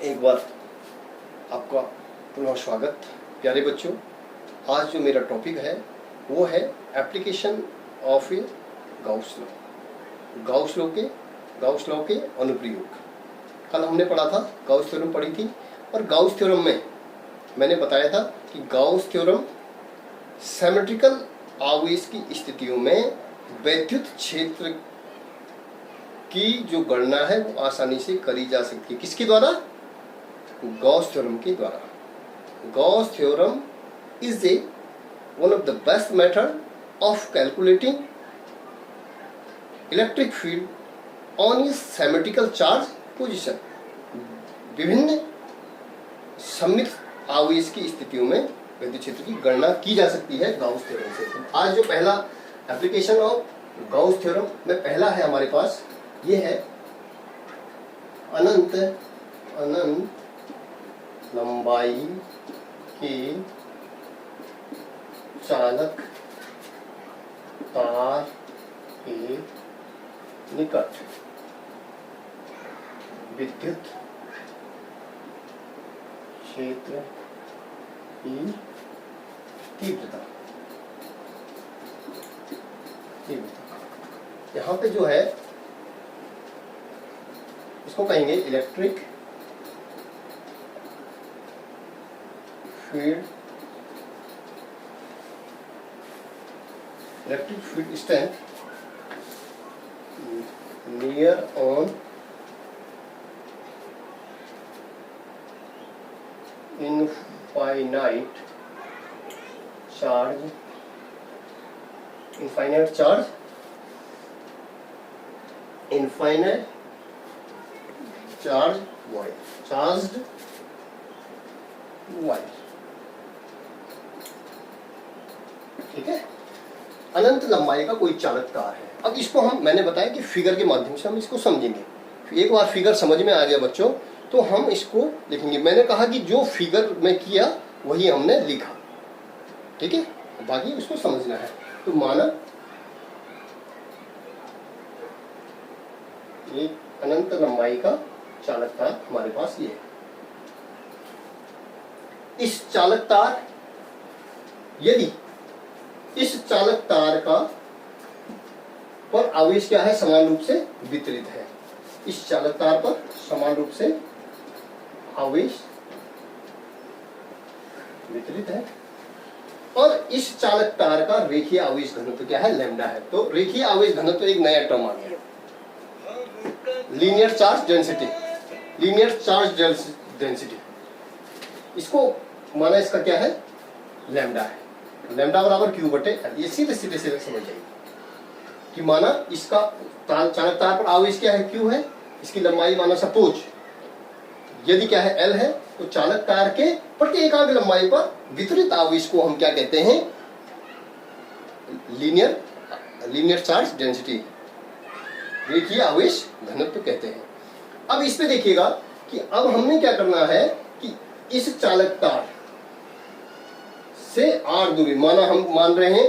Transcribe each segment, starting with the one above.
एक बार आपका पुनः स्वागत प्यारे बच्चों। आज जो मेरा टॉपिक है वो है application of A Gauss law. Gauss law के अनुप्रयोग। कल हमने पढ़ा था, गाउस थ्योरम पढ़ी थी, और गाउस थ्योरम में मैंने बताया था कि गाउस थ्योरम सिमेट्रिकल आवेश की स्थितियों में विद्युत क्षेत्र की जो गणना है वो आसानी से करी जा सकती है। किसके द्वारा? गॉस थ्योरम के द्वारा। Gauss theorem is a one of the best method of calculating electric field on A symmetrical charge position. विभिन्न सममित आवेश की स्थितियों में विद्युत क्षेत्र की गणना की जा सकती है गॉस थ्योरम से। तो आज जो पहला एप्लीकेशन ऑफ गॉस थ्योरम में पहला है हमारे पास, ये है अनंत लंबाई के चालक तार के निकट विद्युत क्षेत्र की तीव्रता। यहाँ पे जो है इसको कहेंगे electric field strength near on infinite charge charged wire. ठीक है, अनंत लंबाई का कोई चालक तार है। अब इसको मैंने बताया कि फिगर के माध्यम से हम इसको समझेंगे। एक बार फिगर समझ में आ गया बच्चों तो हम इसको लिखेंगे। मैंने कहा कि जो फिगर में किया वही हमने लिखा, ठीक है, बाकी उसको समझना है। तो माना एक अनंत लंबाई का चालक तार हमारे पास ये है। इस चालक तार, यदि इस चालक तार का पर आवेश क्या है, समान रूप से वितरित है। इस चालक तार पर समान रूप से आवेश वितरित है, और इस चालक तार का रेखीय आवेश घनत्व क्या है, लैम्डा है। तो रेखीय आवेश घनत्व एक नया टर्म आ गया, लीनियर चार्ज डेंसिटी। इसको माना इसका क्या है, लैम्डा है। लैम्डा बराबर क्यू बटे एल। ये सीधे समझ जाएगी कि माना इसका चालक तार पर आवेश क्या है, क्यू है। इसकी लंबाई माना सपोज यदि क्या है, एल है, तो चालक तार के प्रत्येक लंबाई पर वितरित आवेश को हम क्या कहते हैं, लीनियर चार्ज डेंसिटी, रेखीय आवेश घनत्व कहते हैं। अब इस पे देखिएगा कि अब हमने क्या करना है कि इस चालक तार से r दूरी, माना हम मान रहे हैं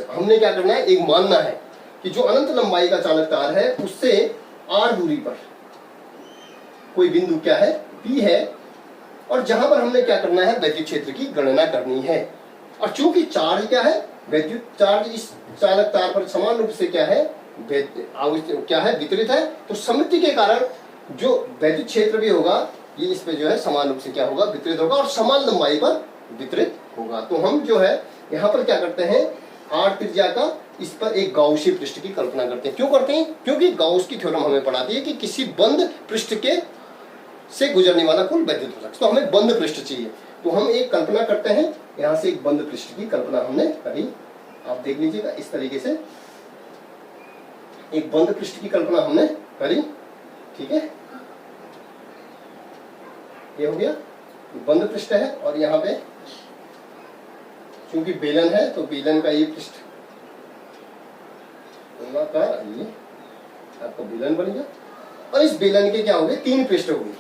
हमने क्या करना है, एक मानना है कि जो अनंत लंबाई का चालक तार है उससे r दूरी पर कोई बिंदु क्या है, P है, और जहां पर हमने क्या करना है, विद्युत क्षेत्र की गणना करनी है। और चूंकि चार्ज क्या है, विद्युत चार्ज इस चालक तार पर समान रूप से क्या है, वितरित है, तो सममिति के कारण जो विद्युत क्षेत्र भी होगा ये इस पे जो है समान रूप से क्या होगा, वितरित होगा, और समान लंबाई पर वितरित होगा। तो हम जो है यहाँ पर क्या करते हैं, r त्रिज्या का इस पर एक गाउसी पृष्ठ की कल्पना करते हैं। क्यों करते हैं? क्योंकि गाउस की थ्योरम हमें पढ़ाती है कि किसी बंद पृष्ठ के से गुजरने वाला कुल विद्युत फ्लक्स, तो हमें बंद पृष्ठ चाहिए। तो हम एक कल्पना करते हैं, यहाँ से एक बंद पृष्ठ की कल्पना हमने करी। आप देख लीजिएगा इस तरीके से एक बंद पृष्ठ की कल्पना हमने करी, ठीक है। ये हो गया बंद पृष्ठ है, और यहाँ पे क्योंकि बेलन है तो बेलन का ये पृष्ठ का ये आपका बेलन बन गया, और इस बेलन के क्या हो गए, 3 पृष्ठ हो गए,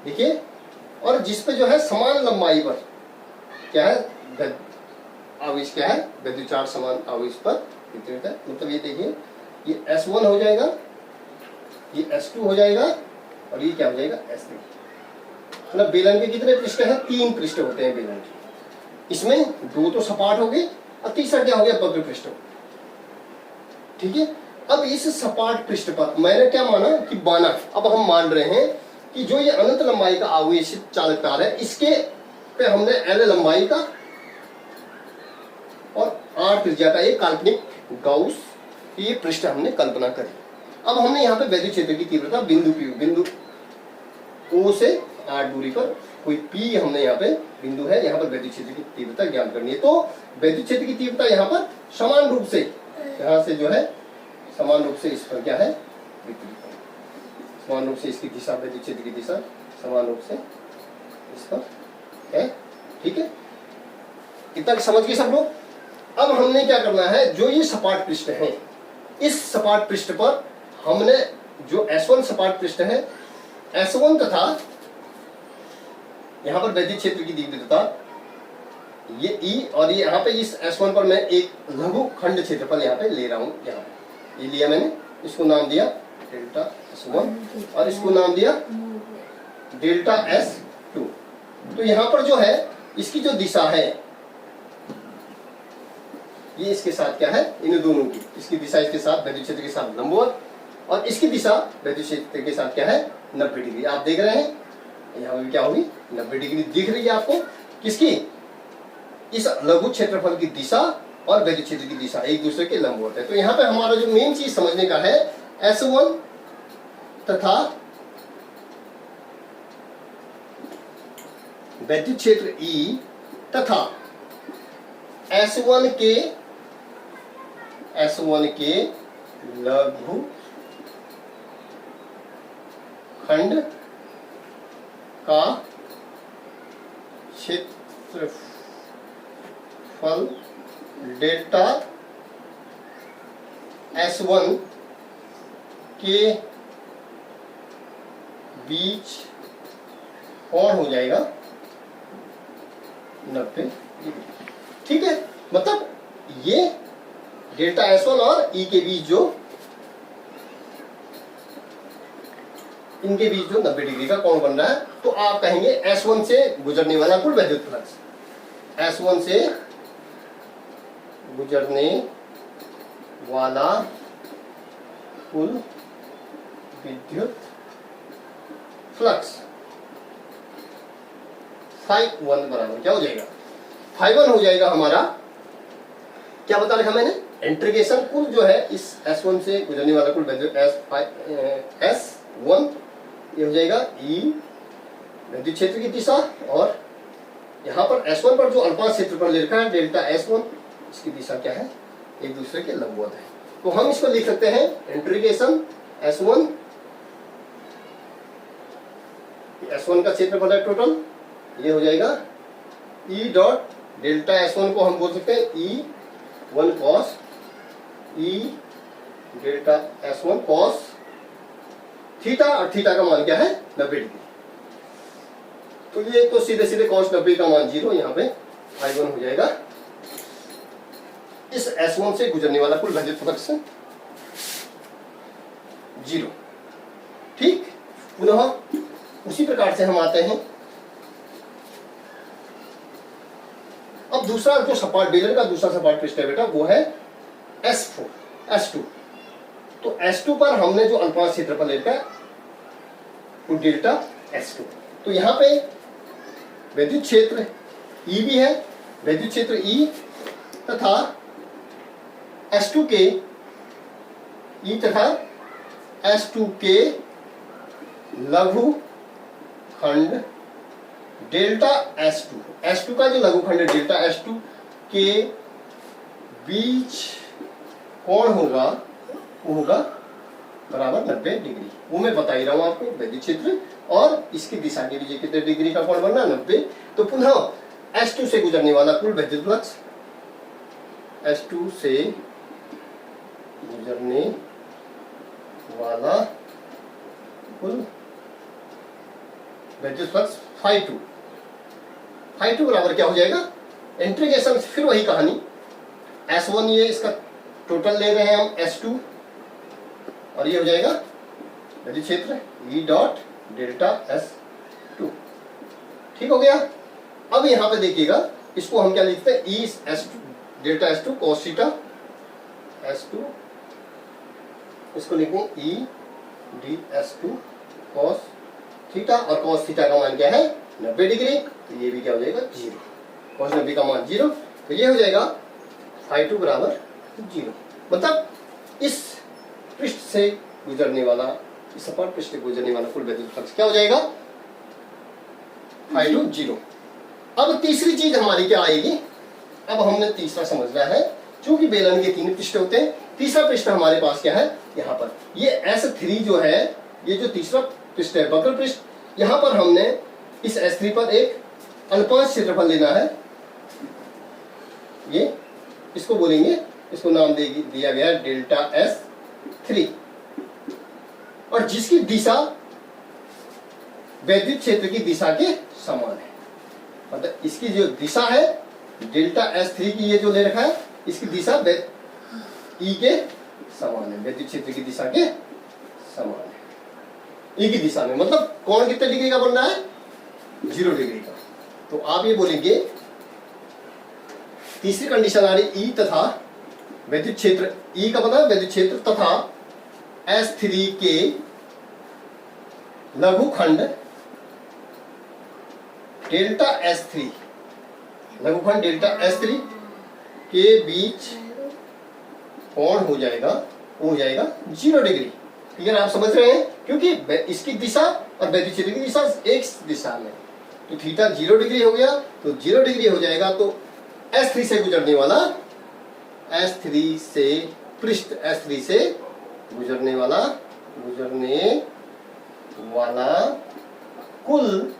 देखिए। और जिस पे जो है समान लंबाई पर क्या है, आवेश क्या है, विद्युत चार्ज समान आवेश पर वितरित है। मतलब ये देखिए, ये S1 हो जाएगा, ये S2 हो जाएगा, और ये क्या हो जाएगा, S3। मतलब बेलन के कितने पृष्ठ हैं? 3 पृष्ठ होते हैं बेलन के। इसमें 2 तो सपाट हो गए और तीसरा क्या हो गया? वक्र पृष्ठ। ठीक है, अब इस सपाट पृष्ठ पर मैंने क्या माना कि बाना, अब हम मान रहे हैं कि जो ये अनंत लंबाई का आवेशित चालक तार है, इसके पे हमने L लंबाई का और R त्रिज्या का एक काल्पनिक गाउस ये पृष्ठ हमने कल्पना करी। अब हमने यहाँ पे वैद्युत क्षेत्र की तीव्रता बिंदु O से R दूरी पर कोई P हमने यहाँ पे बिंदु है, यहाँ पर वैद्युत क्षेत्र की तीव्रता ज्ञात करनी है। तो वैद्युत क्षेत्र की तीव्रता यहाँ पर समान रूप से, यहाँ से जो है समान रूप से इस पर क्या है? विपरीत, समान रूप से इसकी दिशा, वैद्युत क्षेत्र की दिशा समान रूप से इस पर है। ठीक है, इतना समझ गए सब लोग? अब हमने क्या करना है, जो ये सपाट पृष्ठ है, इस सपाट पृष्ठ पर हमने जो S1 सपाट पृष्ठ है, S1 तथा यहाँ पर वैद्युत क्षेत्र की तीव्रता ये E, और ये यहाँ पे इस S1 पर मैं एक लघु खंड क्षेत्रफल यहाँ पे ले रहा हूँ। यहाँ ये लिया मैंने, इसको नाम दिया डेल्टा S1 और इसको नाम दिया डेल्टा S2। तो यहाँ पर जो है इसकी जो दिशा है ये इसके साथ क्या है? इन दोनों की, इसकी दिशा इसके साथ वैद्युत क्षेत्र के साथ लंबवत, और इसकी दिशा वैद्युत क्षेत्र के साथ क्या है? 90 डिग्री। आप देख रहे हैं यहाँ भी क्या होगी? 90 डिग्री दिख रही है आपको। किसकी? इस लघु क्षेत्रफल की दिशा और वैद्युत क्षेत्र की दिशा एक दूसरे के लंबवत है। तो यहाँ पे हमारा जो मेन चीज समझने का है, S1 तथा वैद्युत क्षेत्र E तथा S1 के लघु खंड का क्षेत्रफल डेल्टा S1 के बीच कौन हो जाएगा? 90। ठीक है, मतलब ये डेल्टा S1 और E के बीच जो, इनके बीच जो 90 डिग्री का कोण बन रहा है, तो आप कहेंगे S1 से गुजरने वाला कुल वैद्युत फ्लक्स, S1 से गुजरने वाला कुल विद्युत फ्लक्स φ1 बराबर क्या हो जाएगा? φ1 हो जाएगा हमारा, क्या बता रखा मैंने? इंटीग्रेशन कुल जो है इस S1 से गुजरने वाला कुल वैद्युत S1 ये हो जाएगा E वैद्युत क्षेत्र की दिशा, और यहाँ पर S1 पर जो अल्पा क्षेत्र पर ले रखा है डेल्टा S1, इसकी दिशा क्या है? एक दूसरे के लंबवत है। तो हम इसको लिख सकते हैं इंटीग्रेशन S1 का क्षेत्रफल है टोटल, ये हो जाएगा E डॉट डेल्टा S1 को हम बोल सकते हैं E1 cos E delta S1 cos theta, और थीटा का मान क्या है? 90 डिग्री। तो ये तो सीधे सीधे cos 90 का मान 0, यहाँ पे I1 हो जाएगा इस S1 से गुजरने वाला कुल वैद्युत फ्लक्स 0। ठीक, पुनः उसी प्रकार से हम आते हैं। अब दूसरा जो सपाट बेलन का दूसरा सपाट पृष्ठ है बेटा, वो है S2। तो S2 पर हमने जो अल्पा क्षेत्रफल लेकर है वो डेल्टा S2। तो यहाँ पे वैद्युत क्षेत्र E भी है, वैद्युत क्षेत्र E तथा S2 के E तथा S2 के लघु खंड डेल्टा S2 का जो लघु खंड डेल्टा S2 के बीच कोण होगा वो होगा बराबर 90 डिग्री। वो मैं बता ही रहा हूं आपको, वैद्युत क्षेत्र और इसकी दिशा के बीच कितने डिग्री का कोण बनना? 90। तो पुनः S2 से गुजरने वाला कुल वैद्युत फ्लक्स, S2 से गुजरने वाला कुल वैद्युत फ्लक्स φ2 बराबर क्या हो जाएगा? इंटीग्रेशन फिर वही कहानी, S1 ये इसका टोटल ले रहे हैं हम S2, और ये हो जाएगा वैद्युत क्षेत्र E डॉट डेल्टा S2। ठीक हो गया। अब यहाँ पे देखिएगा, इसको हम क्या लिखते हैं, E S two delta S two cos theta S two, इसको लिखें E D S two cos theta, और कॉस थीटा का मान क्या है 90 डिग्री, तो ये भी क्या हो जाएगा 0, कॉस 90 का मान 0, तो ये हो जाएगा फाई टू बराबर 0। मतलब इस पृष्ठ से गुजरने वाला, इस सपाट पृष्ठ से गुजरने वाला कुल वैद्युत फ्लक्स क्या हो जाएगा फाई टू 0। अब तीसरी चीज हमारी क्या आएगी, अब हमने तीसरा समझना है, क्योंकि बेलन के 3 पृष्ठ होते हैं, तीसरा पृष्ठ हमारे पास क्या है, यहाँ पर ये S3 जो है, ये जो तीसरा पृष्ठ है वक्र पृष्ठ, यहाँ पर हमने इस S3 पर एक अनुपात क्षेत्रफल लेना है, ये इसको बोलेंगे, इसको नाम दिया गया है डेल्टा S3, और जिसकी दिशा वैद्युत क्षेत्र की दिशा के समान है। मतलब इसकी जो दिशा है डेल्टा S3 की, ये जो ले रखा है, इसकी दिशा ई के समान है, वैद्युत क्षेत्र की दिशा के समान है, ई की दिशा में। मतलब कोण कितने डिग्री का बन रहा है 0 डिग्री का। तो आप ये बोलेंगे, तीसरी कंडीशन आ रही ई तथा वैद्युत क्षेत्र, ई का मतलब वैद्युत क्षेत्र तथा S3 के लघुखंड डेल्टा S3, लघुखंड डेल्टा S3 के बीच कोण हो जाएगा, वो हो जाएगा 0 डिग्री। क्लियर, आप समझ रहे हैं, क्योंकि इसकी दिशा और वैद्युत क्षेत्र की दिशा एक दिशा में, तो थीटा 0 डिग्री हो गया, तो 0 डिग्री हो जाएगा। तो S3 से गुजरने वाला, S3 से पृष्ठ S3 से गुजरने वाला कुल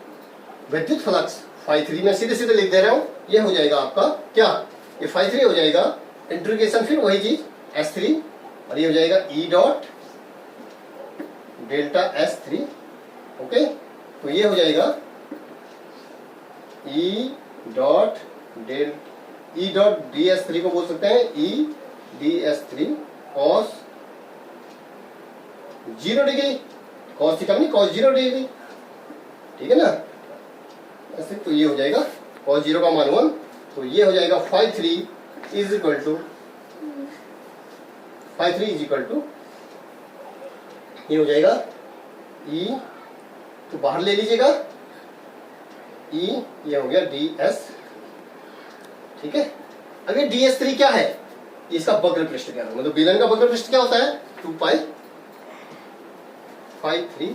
विद्युत फ्लक्स फाई 3 में सीधे सीधे लिख दे रहा हूं, ये हो जाएगा आपका क्या, ये फाई 3 हो जाएगा, इंटीग्रेशन फिर वही चीज S3, और ये हो जाएगा E dot delta S3। Okay, तो ये हो जाएगा ई डॉट ds3 को बोल सकते हैं ई ds3 cos 0 degree, cos theta नहीं, कॉस 0 डिग्री, ठीक है ना ऐसे। तो ये हो जाएगा कॉस 0 का मान 1, तो ये हो जाएगा फाई 3 इज इक्वल टू, ये हो जाएगा ई, तो बाहर ले लीजिएगा ई, ये हो गया ds, ठीक है। अब ये ds3 क्या है, इसका वक्र पृष्ठ क्या है, मतलब बेलन का वक्र पृष्ठ क्या होता है 2 पाई फाई 3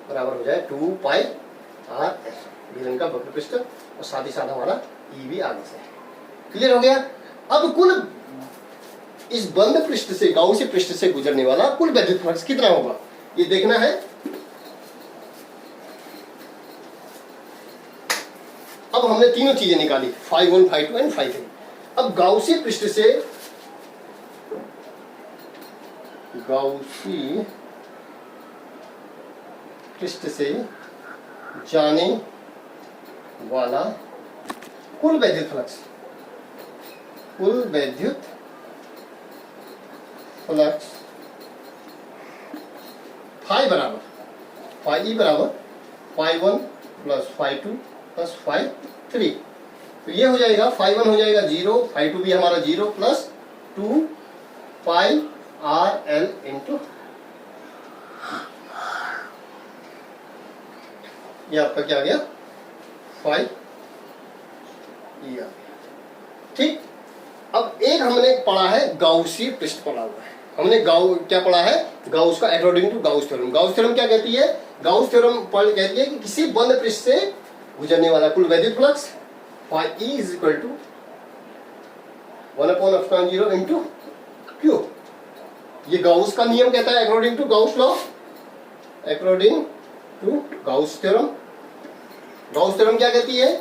बराबर हो जाए 2 पाई r s, बेलन का वक्र पृष्ठ, और साथ ही साथ हमारा ई भी आगे से है। क्लियर हो गया। अब कुल इस बंद पृष्ठ से, गाउसी पृष्ठ से गुजरने वाला कुल विद्युत फ्लक्स कितना होगा, ये देखना है। अब हमने तीनों चीजें निकाली, फाई 1, फाई 2 एंड फाई 3। अब गाउसी पृष्ठ से, गाउसी पृष्ठ से जाने वाला कुल वैद्युत फ्लक्स, फाई बराबर, फाई बराबर phi 1 plus phi 2 plus phi 3, तो ये हो जाएगा फाई 1 हो जाएगा 0, फाई 2 भी हमारा 0 प्लस 2 पाई आर एल इंटू, ये आपका क्या आ गया फाई ई आ गया, ठीक। अब एक हमने पढ़ा है गाउसी पृष्ठ पढ़ा हुआ है, हमने क्या पढ़ा है, गाउस का according to Gauss theorem. Gauss theorem क्या कहती है, गाउस थ्योरम कहती है कि किसी बंद पृष्ठ से गुजरने वाला कुल वैद्युत flux phi E is equal to 1/0 into Q. ये गाउस का नियम कहता है according to Gauss law, according to Gauss theorem. Gauss theorem क्या कहती है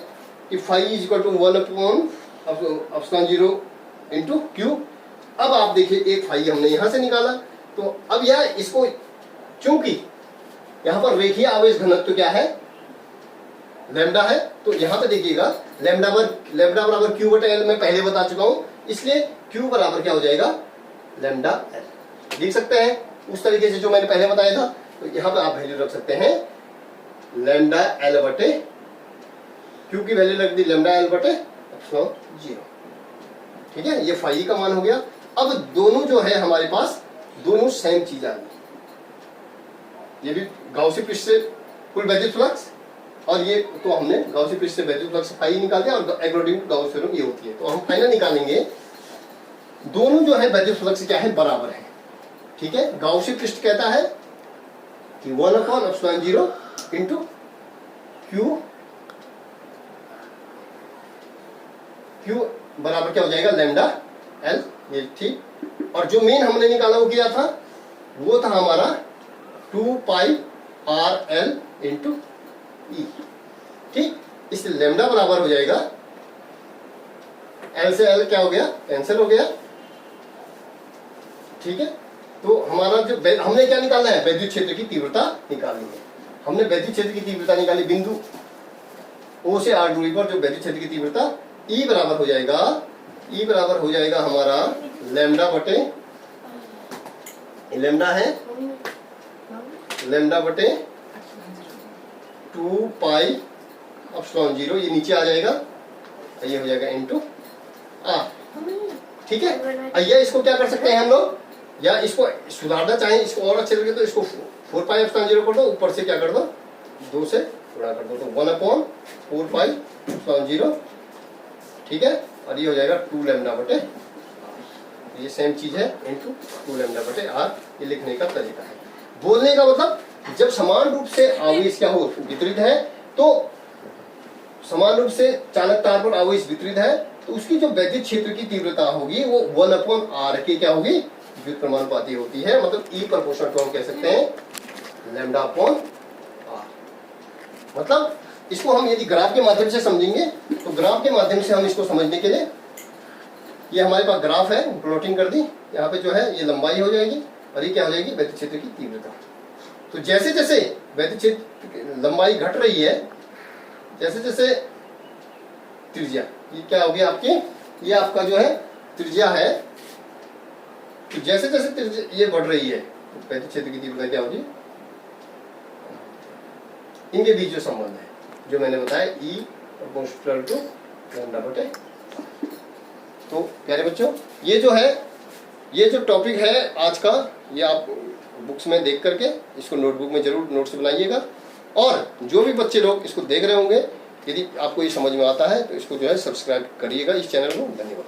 कि phi is equal to 1/0 into Q. अब आप देखिए एक फाई हमने यहां से निकाला, तो अब यह इसको, चूंकि यहां पर रेखीय आवेश घनत्व क्या है लैम्डा है, तो यहां पे देखिएगा लैम्डा बराबर क्यू बटा एल मैं पहले बता चुका हूं, इसलिए क्यू बराबर क्या हो जाएगा लैम्डा एल। लिख सकते हैं उस तरीके से जो मैंने पहले बताया था, तो यहां पे आप वैल्यू रख सकते हैं लैम्डा एल बटे क्यू की वैल्यू लग दी लैम्डा एल बटे एप्सिलॉन 0। ठीक है, ये फाई का मान हो गया। अब दोनों जो है हमारे पास दोनों सेम चीज आ गई, ये भी गाउसी पृष्ठ से कुल वैद्युत फ्लक्स, और ये तो हमने गाउसी पृष्ठ से वैद्युत फ्लक्स फाई निकाल दिया, और अकॉर्डिंग टू गाउस थ्योरम ये होती है। तो हम फाइनल निकालेंगे दोनों जो है वैद्युत फ्लक्स क्या है, बराबर है। ठीक है, गाउसी पृष्ठ कहता है कि 1/ε0 इंटू क्यू बराबर क्या हो जाएगा, लैम्डा एल। ये ठीक, और जो मेन हमने निकाला वो किया था, वो था हमारा 2πr_l इंटू ई। ठीक, इसलिए लैम्डा बराबर हो जाएगा, एल से एल क्या हो गया, कैंसिल हो गया। ठीक है, तो हमारा जो हमने क्या निकालना है, वैद्युत क्षेत्र की तीव्रता निकालनी है। हमने वैद्युत क्षेत्र की तीव्रता निकाली, बिंदु O से R दूरी पर जो वैद्युत क्षेत्र की तीव्रता E बराबर हो जाएगा, E बराबर हो जाएगा हमारा लैम्डा बटे, लैम्डा है लैम्डा बटे 2πε0, ये नीचे आ जाएगा, ये हो जाएगा इंटू R। ठीक है, या इसको क्या कर सकते हैं हम लोग, या इसको सुधारना चाहें, इसको और अच्छे लगे तो इसको 4πε0 कर दो, ऊपर से क्या कर दो, 2 से गुणा कर दो, तो 1/4πε0। ठीक है, और ये हो जाएगा 2 लैम्डा बटे R। ये सेम चीज है, इंटू 2 लैम्डा बटे R। ये लिखने का तरीका है। बोलने का मतलब, जब समान रूप से आवेश क्या हो, वितरित है, तो समान रूप से चालक तार पर आवेश वितरित है, तो उसकी जो वैद्युत क्षेत्र की तीव्रता होगी वो 1/r के क्या होगी, व्युत्क्रमानुपाती होती है। मतलब E प्रोपोर्शनल टू हम कह सकते हैं λ/r। मतलब इसको हम यदि ग्राफ के माध्यम से समझेंगे, तो ग्राफ के माध्यम से हम इसको समझने के लिए, ये हमारे पास ग्राफ है, प्लॉटिंग कर दी, यहाँ पे जो है ये लंबाई हो जाएगी, और ये क्या हो जाएगी, वैद्युत क्षेत्र की तीव्रता। तो जैसे जैसे वैद्युत क्षेत्र लंबाई घट रही है, जैसे जैसे त्रिज्या, ये क्या होगी आपकी, ये आपका जो है त्रिज्या है, तो जैसे जैसे त्रिज्या ये बढ़ रही है, तो वैद्युत क्षेत्र की तीव्रता क्या होगी, इनके बीच जो संबंध है जो मैंने बताया, E प्रोपोर्शनल टू लैम्डा बटे। तो प्यारे बच्चों, ये जो है, ये जो टॉपिक है आज का, ये आप बुक्स में देख करके इसको नोटबुक में जरूर नोट्स बनाइएगा, और जो भी बच्चे लोग इसको देख रहे होंगे, यदि आपको ये समझ में आता है तो इसको जो है सब्सक्राइब करिएगा इस चैनल को। धन्यवाद।